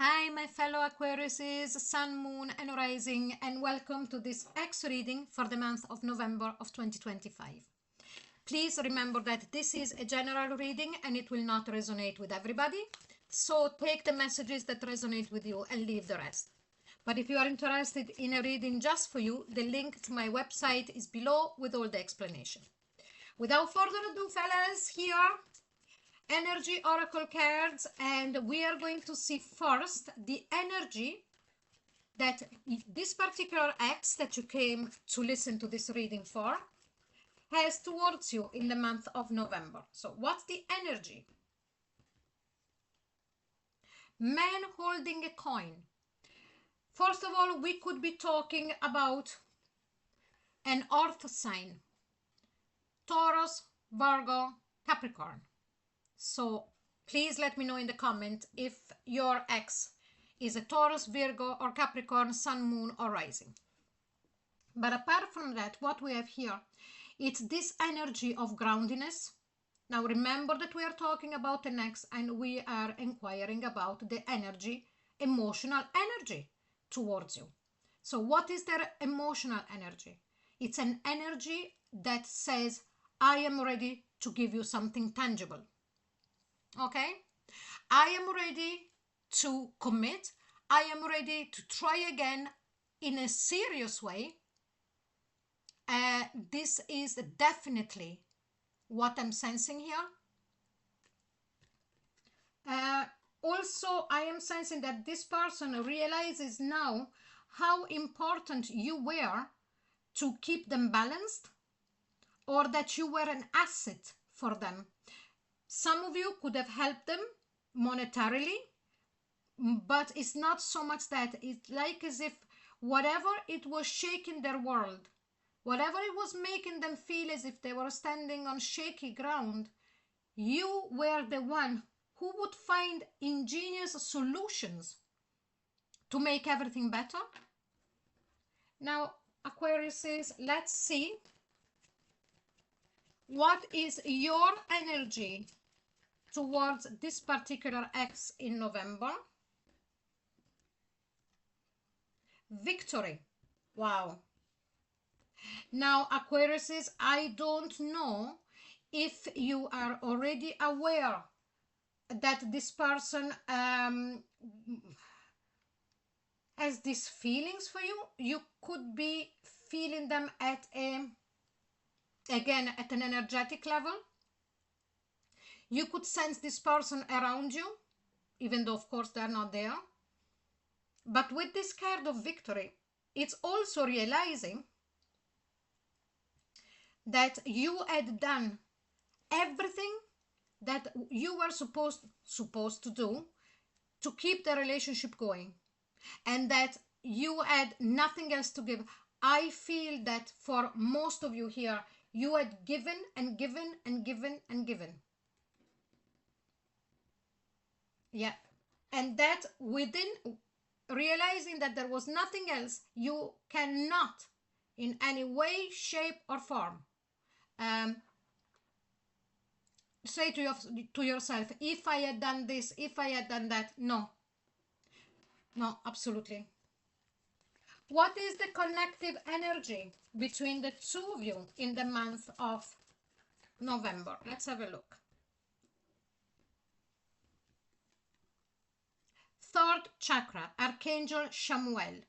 Hi, my fellow Aquariuses, Sun, Moon, and Rising, and welcome to this X reading for the month of November of 2025. Please remember that this is a general reading and it will not resonate with everybody. So take the messages that resonate with you and leave the rest. But if you are interested in a reading just for you, the link to my website is below with all the explanation. Without further ado, fellas, here energy oracle cards, and we are going to see first the energy that this particular X that you came to listen to this reading for has towards you in the month of November. So what's the energy? Man holding a coin. First of all, we could be talking about an earth sign: Taurus, Virgo, Capricorn. So please let me know in the comment if your X is a Taurus, Virgo, or Capricorn, Sun, Moon, or Rising. But apart from that, what we have here, it's this energy of groundiness. Now remember that we are talking about an X and we are inquiring about the energy, emotional energy towards you. So what is their emotional energy? It's an energy that says, I am ready to give you something tangible. Okay, I am ready to commit. I am ready to try again in a serious way. This is definitely what I'm sensing here. Also, I am sensing that this person realizes now how important you were to keep them balanced, or that you were an asset for them. Some of you could have helped them monetarily, but it's not so much that. It's like as if whatever it was shaking their world, whatever it was making them feel as if they were standing on shaky ground, you were the one who would find ingenious solutions to make everything better. Now, Aquariuses, let's see what is your energy towards this particular X in November. Victory. Wow. Now, Aquariuses, I don't know if you are already aware that this person has these feelings for you. You could be feeling them at an energetic level. You could sense this person around you, even though, of course, they're not there. But with this card of victory, it's also realizing that you had done everything that you were supposed to do to keep the relationship going, and that you had nothing else to give. I feel that for most of you here, you had given and given and given and given. Yeah. And that within realizing that there was nothing else, you cannot in any way, shape, or form say to yourself, if I had done this, if I had done that. No, absolutely. What is the connective energy between the two of you in the month of November? Let's have a look. Third chakra, Archangel Shamuel.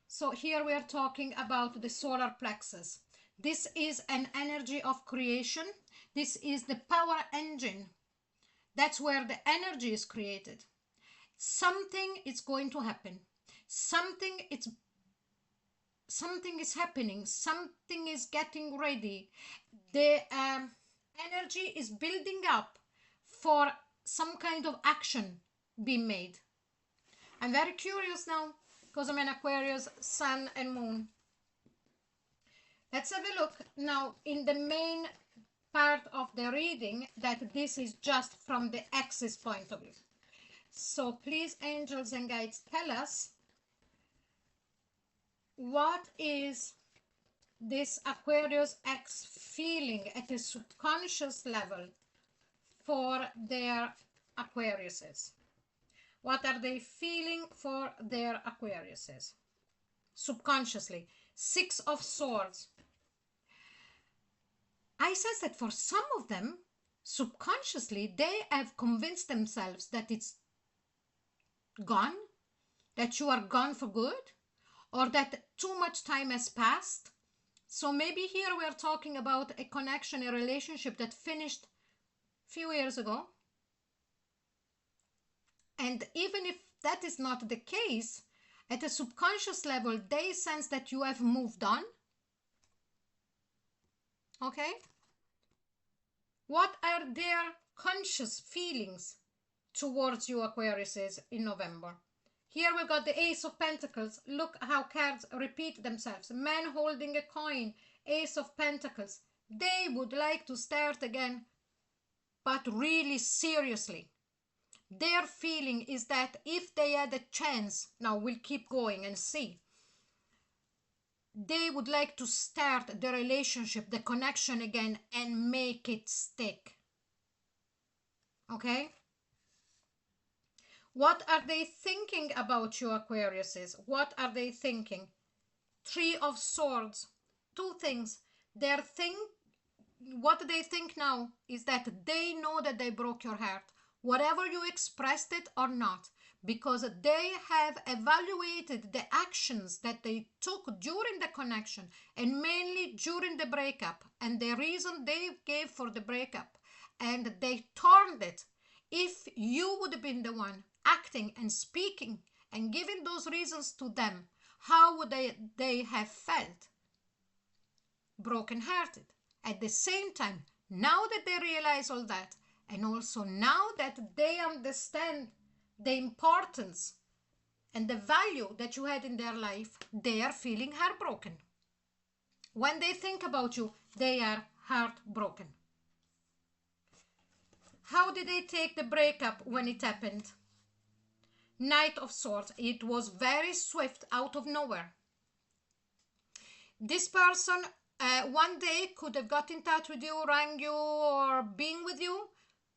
So here we are talking about the solar plexus. This is an energy of creation. This is the power engine. That's where the energy is created. Something is going to happen. Something is happening. Something is getting ready. The energy is building up for some kind of action being made. I'm very curious now because I'm an Aquarius, Sun and Moon. Let's have a look now in the main part of the reading, that this is just from the X's point of view. So please, angels and guides, tell us, what is this Aquarius X feeling at a subconscious level for their Aquariuses? What are they feeling for their Aquariuses? Subconsciously. Six of Swords. I sense that for some of them, subconsciously, they have convinced themselves that it's gone, that you are gone for good, or that too much time has passed. So maybe here we are talking about a connection, a relationship that finished a few years ago. And even if that is not the case, at a subconscious level, they sense that you have moved on. Okay? What are their conscious feelings towards you, Aquariuses, in November? Here we've got the Ace of Pentacles. Look how cards repeat themselves. Man holding a coin, Ace of Pentacles. They would like to start again, but really seriously. Their feeling is that if they had a chance, now we'll keep going and see, they would like to start the relationship, the connection again, and make it stick. Okay? What are they thinking about you, Aquariuses? What are they thinking? Three of Swords. Two things. What they think now is that they know that they broke your heart, whatever you expressed it or not, because they have evaluated the actions that they took during the connection and mainly during the breakup and the reason they gave for the breakup, and they turned it. If you would have been the one acting and speaking and giving those reasons to them, how would they have felt? Broken-hearted. At the same time, now that they realize all that, and also now that they understand the importance and the value that you had in their life, they are feeling heartbroken. When they think about you, they are heartbroken. How did they take the breakup when it happened? Knight of Swords. It was very swift, out of nowhere. This person one day could have got in touch with you, rang you, or been with you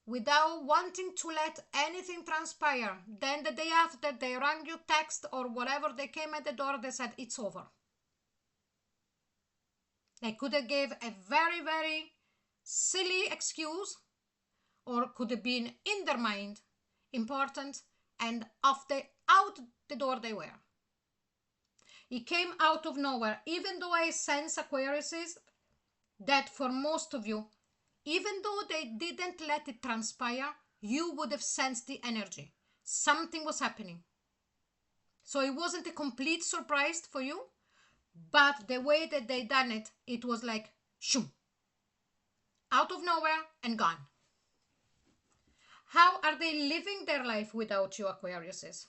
without wanting to let anything transpire. Then the day after, they rang you, text, or whatever, they came at the door, they said, it's over. They could have gave a very, very silly excuse, or could have been in their mind important, and out the door they were. It came out of nowhere. Even though I sense, Aquariuses, that for most of you, even though they didn't let it transpire, you would have sensed the energy. Something was happening. So it wasn't a complete surprise for you, but the way that they done it, it was like, shoom, out of nowhere and gone. How are they living their life without you, Aquariuses?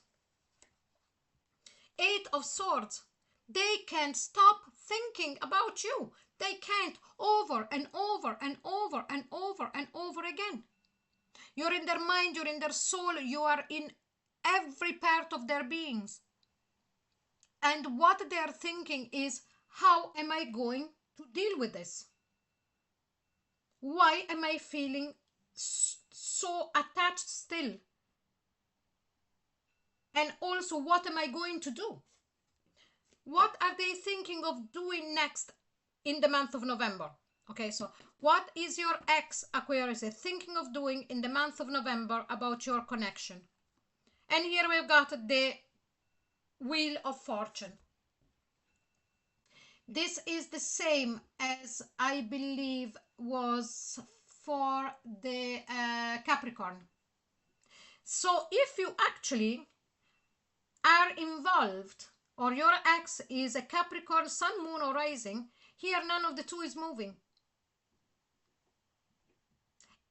Eight of Swords. They can't stop thinking about you. They can't, over and over and over and over and over again. You're in their mind, you're in their soul, you are in every part of their beings. And what they're thinking is, how am I going to deal with this? Why am I feeling so attached still? And also, what am I going to do? What are they thinking of doing next in the month of November? Okay, so what is your ex, Aquarius, thinking of doing in the month of November about your connection? And here we've got the Wheel of Fortune. This is the same as I believe was for the Capricorn. So if you actually are involved, or your ex is a Capricorn, Sun, Moon, or Rising, here none of the two is moving.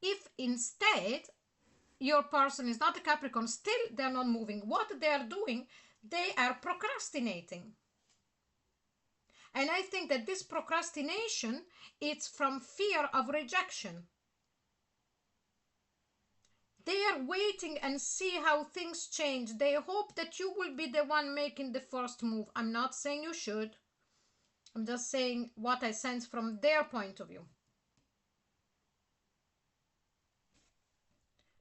If instead your person is not a Capricorn, still they're not moving. What they are doing, they are procrastinating. And I think that this procrastination, it's from fear of rejection. They are waiting and see how things change. They hope that you will be the one making the first move. I'm not saying you should. I'm just saying what I sense from their point of view.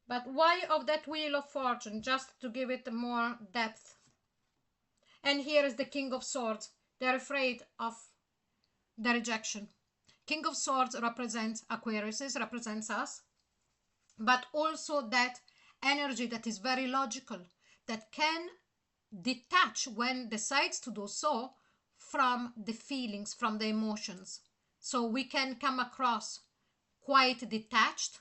But why of that Wheel of Fortune? Just to give it more depth. And here is the King of Swords. They're afraid of the rejection. King of Swords represents Aquarius, represents us, but also that energy that is very logical, that can detach when decides to do so from the feelings, from the emotions. So we can come across quite detached,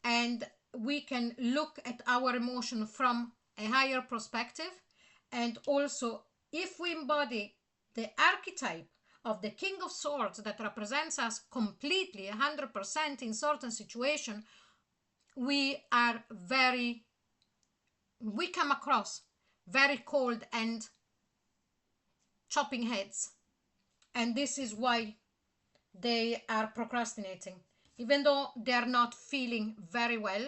and we can look at our emotion from a higher perspective. And also, if we embody the archetype of the King of Swords that represents us completely 100% in certain situation, we come across very cold and chopping heads. And this is why they are procrastinating, even though they are not feeling very well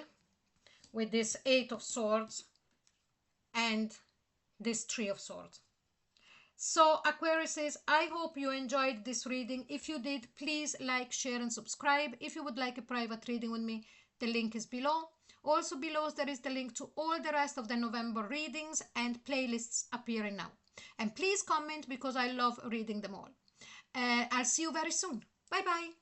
with this Eight of Swords and this Three of Swords. So Aquarius, I hope you enjoyed this reading. If you did, please like, share and subscribe. If you would like a private reading with me, the link is below. Also below there is the link to all the rest of the November readings and playlists appearing now. And please comment because I love reading them all. I'll see you very soon. Bye bye.